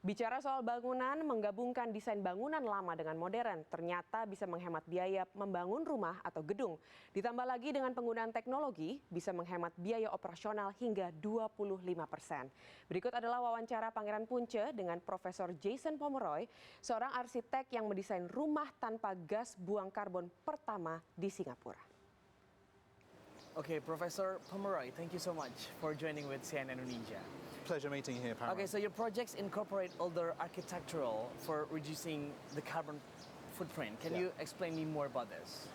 Bicara soal bangunan, menggabungkan desain bangunan lama dengan modern ternyata bisa menghemat biaya membangun rumah atau gedung. Ditambah lagi dengan penggunaan teknologi, bisa menghemat biaya operasional hingga 25%. Berikut adalah wawancara Pangeran Punce dengan Profesor Jason Pomeroy, seorang arsitek yang mendesain rumah tanpa gas buang karbon pertama di Singapura. Okay, Professor Pomeroy, thank you so much for joining with Selain Indonesia. Pleasure meeting you here, Pangeran. Okay, so your projects incorporate older architectural for reducing the carbon footprint. Can you explain me more about this?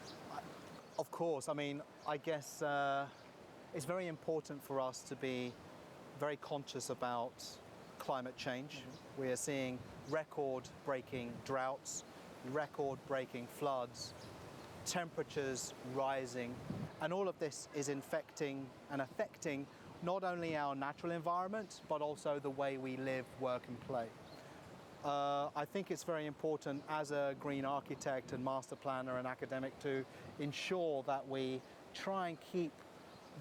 Of course. I mean, I guess it's very important for us to be very conscious about climate change. We are seeing record-breaking droughts, record-breaking floods, temperatures rising, and all of this is infecting and affecting not only our natural environment, but also the way we live, work and play. I think it's very important as a green architect and master planner and academic to ensure that we try and keep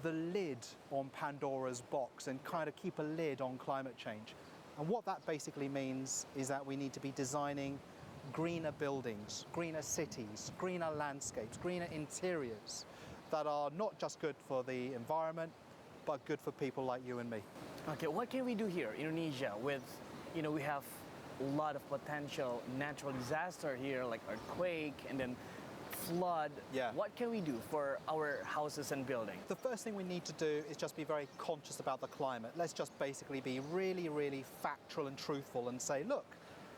the lid on Pandora's box and kind of keep a lid on climate change. And what that basically means is that we need to be designing greener buildings, greener cities, greener landscapes, greener interiors that are not just good for the environment, but good for people like you and me. Okay, what can we do here in Indonesia with, we have a lot of potential natural disaster here, like earthquake and then flood. Yeah. What can we do for our houses and buildings? The first thing we need to do is just be very conscious about the climate. Let's just basically be really, really factual and truthful and say, look,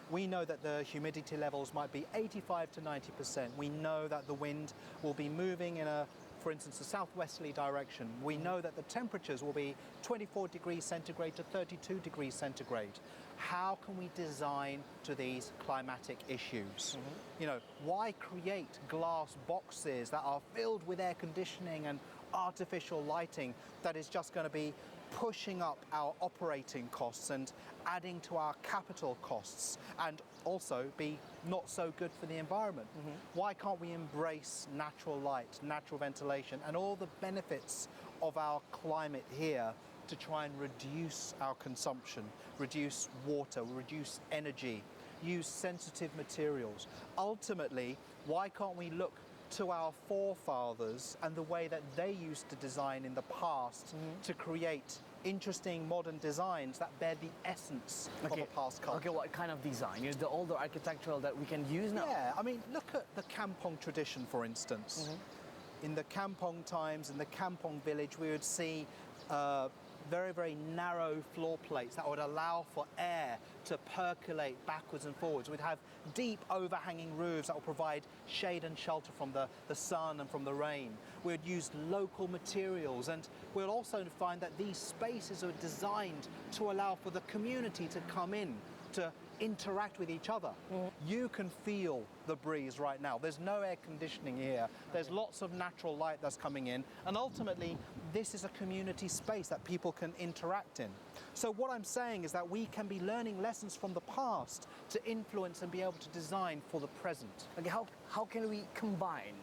we know that the humidity levels might be 85 to 90%. We know that the wind will be moving in for instance, a southwesterly direction. We know that the temperatures will be 24 degrees centigrade to 32 degrees centigrade. How can we design to these climatic issues? Why create glass boxes that are filled with air conditioning and artificial lighting that is just going to be pushing up our operating costs and adding to our capital costs and also be not so good for the environment? Why can't we embrace natural light, natural ventilation and all the benefits of our climate here to try and reduce our consumption, reduce water, reduce energy, use sensitive materials? Ultimately, why can't we look to our forefathers and the way that they used to design in the past to create interesting modern designs that bear the essence of a past culture? Okay, what kind of design? The older architectural that we can use now? Yeah, I mean, look at the Kampong tradition, for instance. In the Kampong times, in the Kampong village, we would see very, very narrow floor plates that would allow for air to percolate backwards and forwards. We'd have deep overhanging roofs that would provide shade and shelter from the sun and from the rain. We'd use local materials, and we'll also find that these spaces are designed to allow for the community to come in, to interact with each other. You can feel the breeze right now. There's no air conditioning here. There's lots of natural light that's coming in, and ultimately this is a community space that people can interact in. So what I'm saying is that we can be learning lessons from the past to influence and be able to design for the present. Okay, how can we combine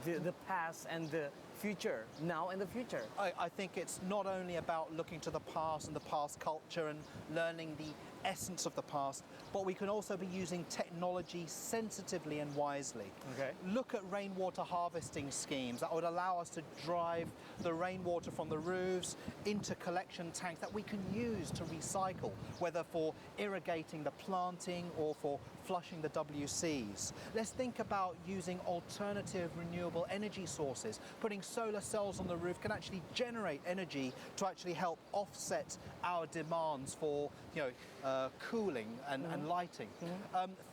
the past and the future, now and the future? I think it's not only about looking to the past and the past culture and learning the essence of the past, but we can also be using technology sensitively and wisely. Okay. Look at rainwater harvesting schemes that would allow us to drive the rainwater from the roofs into collection tanks that we can use to recycle, whether for irrigating the planting or for flushing the WCs. Let's think about using alternative renewable energy sources. Putting solar cells on the roof can actually generate energy to actually help offset our demands for cooling and lighting.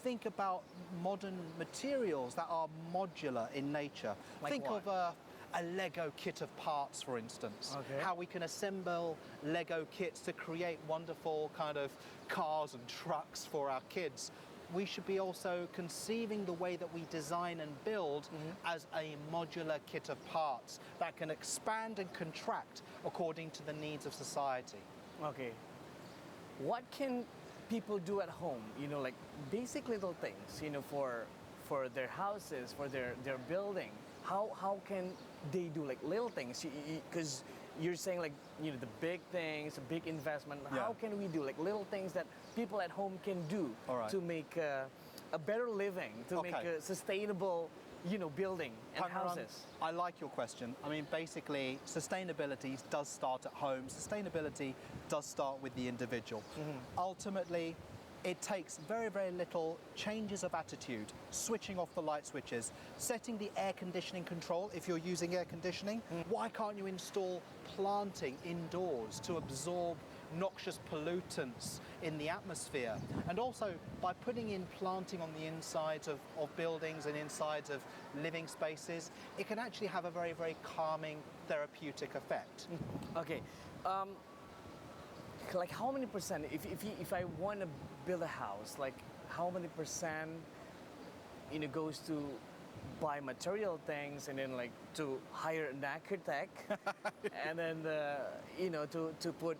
Think about modern materials that are modular in nature. Like think what? of a Lego kit of parts, for instance. Okay. How we can assemble Lego kits to create wonderful kind of cars and trucks for our kids. We should be also conceiving the way that we design and build as a modular kit of parts that can expand and contract according to the needs of society. Okay. What can people do at home, like basic little things, for their houses, for their building? How can they do like little things? Because you're saying like, you know, the big things, a big investment. Yeah. How can we do like little things that people at home can do All right. to make a better living, to make Okay. a sustainable, you know, building and Pangeran, houses? I like your question. I mean, basically, sustainability does start at home. Sustainability does start with the individual. Ultimately, it takes very, very little changes of attitude, switching off the light switches, setting the air conditioning control if you're using air conditioning. Why can't you install planting indoors to absorb noxious pollutants in the atmosphere? And also, by putting in planting on the insides of buildings and insides of living spaces, it can actually have a very, very calming, therapeutic effect. Okay, like how many percent, if I want to build a house, like how many percent, you know, goes to buy material things and then like to hire an architect and then, you know, to put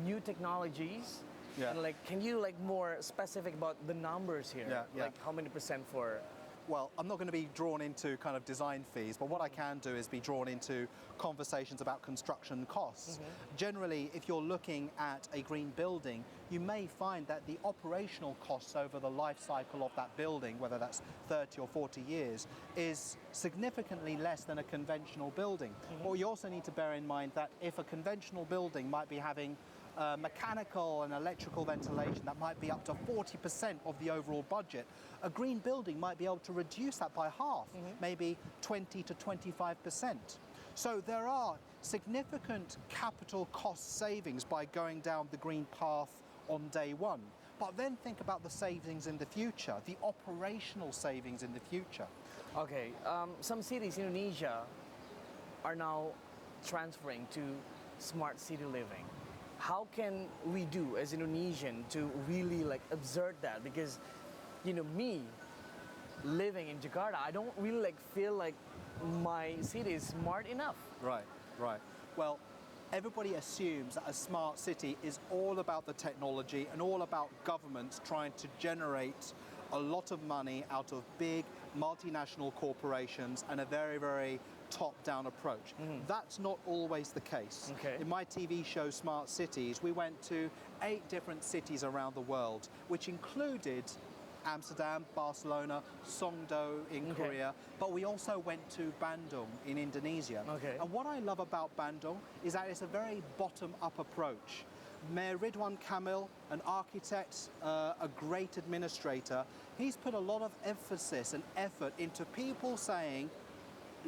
new technologies? Yeah. And like, can you like more specific about the numbers here? Yeah, yeah. Like how many percent for? Well, I'm not going to be drawn into kind of design fees, but what I can do is be drawn into conversations about construction costs. Generally, if you're looking at a green building, you may find that the operational costs over the life cycle of that building, whether that's 30 or 40 years, is significantly less than a conventional building. But you also need to bear in mind that if a conventional building might be having mechanical and electrical ventilation that might be up to 40% of the overall budget, a green building might be able to reduce that by half, maybe 20 to 25%. So there are significant capital cost savings by going down the green path on day one. But then think about the savings in the future, the operational savings in the future. Okay, some cities in Indonesia are now transferring to smart city living. How can we do as Indonesian to really like observe that? Because, you know, me living in Jakarta, I don't really like feel like my city is smart enough. Right, right. Well, everybody assumes that a smart city is all about the technology and all about governments trying to generate a lot of money out of big multinational corporations and a very, very top-down approach. That's not always the case. Okay. In my TV show Smart Cities, we went to 8 different cities around the world, which included Amsterdam, Barcelona, Songdo in Okay. Korea, but we also went to Bandung in Indonesia. Okay. And what I love about Bandung is that it's a very bottom-up approach. Mayor Ridwan Kamil, an architect, a great administrator, he's put a lot of emphasis and effort into people saying,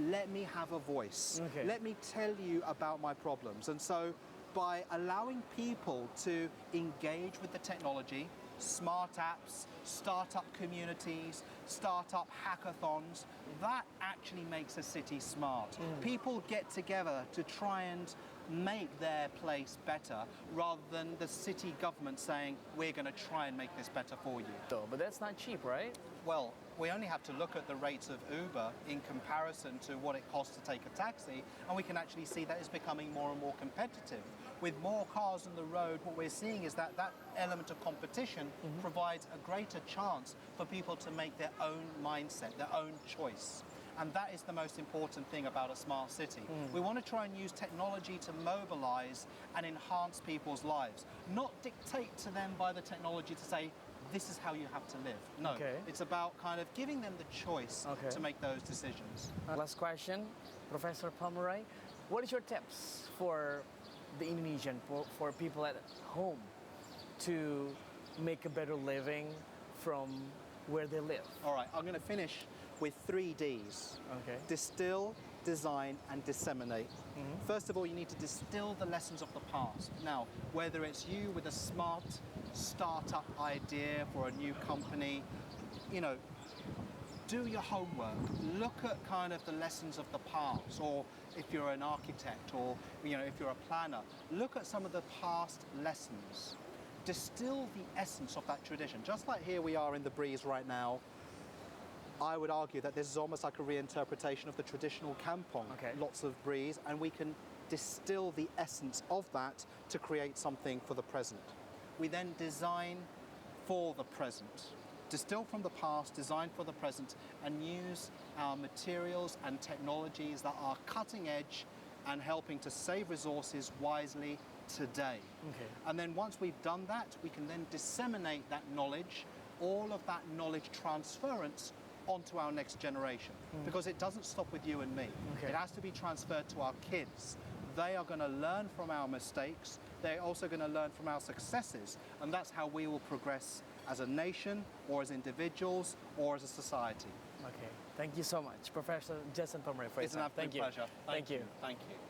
let me have a voice. Okay. Let me tell you about my problems. And so by allowing people to engage with the technology, smart apps, startup communities, startup hackathons, that actually makes a city smart. People get together to try and make their place better rather than the city government saying, we're going to try and make this better for you. So, but that's not cheap, right? Well, we only have to look at the rates of Uber in comparison to what it costs to take a taxi, and we can actually see that it's becoming more and more competitive. With more cars on the road, what we're seeing is that that element of competition provides a greater chance for people to make their own mindset, their own choice. And that is the most important thing about a smart city. We want to try and use technology to mobilize and enhance people's lives, not dictate to them by the technology to say, this is how you have to live. No, Okay. it's about kind of giving them the choice Okay. to make those decisions. Last question, Professor Pomeroy. What is your tips for the Indonesian, for people at home to make a better living from where they live? All right, I'm going to finish with 3 Ds. Okay. Distill, design, and disseminate. First of all, you need to distill the lessons of the past. Now, whether it's you with a smart startup idea for a new company, you know, do your homework. Look at kind of the lessons of the past, or if you're an architect, or you know, if you're a planner, look at some of the past lessons. Distill the essence of that tradition. Just like here we are in the breeze right now, I would argue that this is almost like a reinterpretation of the traditional kampong. Okay. Lots of breeze, and we can distill the essence of that to create something for the present. We then design for the present. Distill from the past, design for the present, and use our materials and technologies that are cutting edge and helping to save resources wisely today. Okay. And then once we've done that, we can then disseminate that knowledge, all of that knowledge transference onto our next generation. Because it doesn't stop with you and me. Okay. It has to be transferred to our kids. They are going to learn from our mistakes. They're also going to learn from our successes. And that's how we will progress as a nation, or as individuals, or as a society. Okay. Thank you so much, Professor Jason Pomeroy, for your It's an time. absolute pleasure. Thank you. Thank you.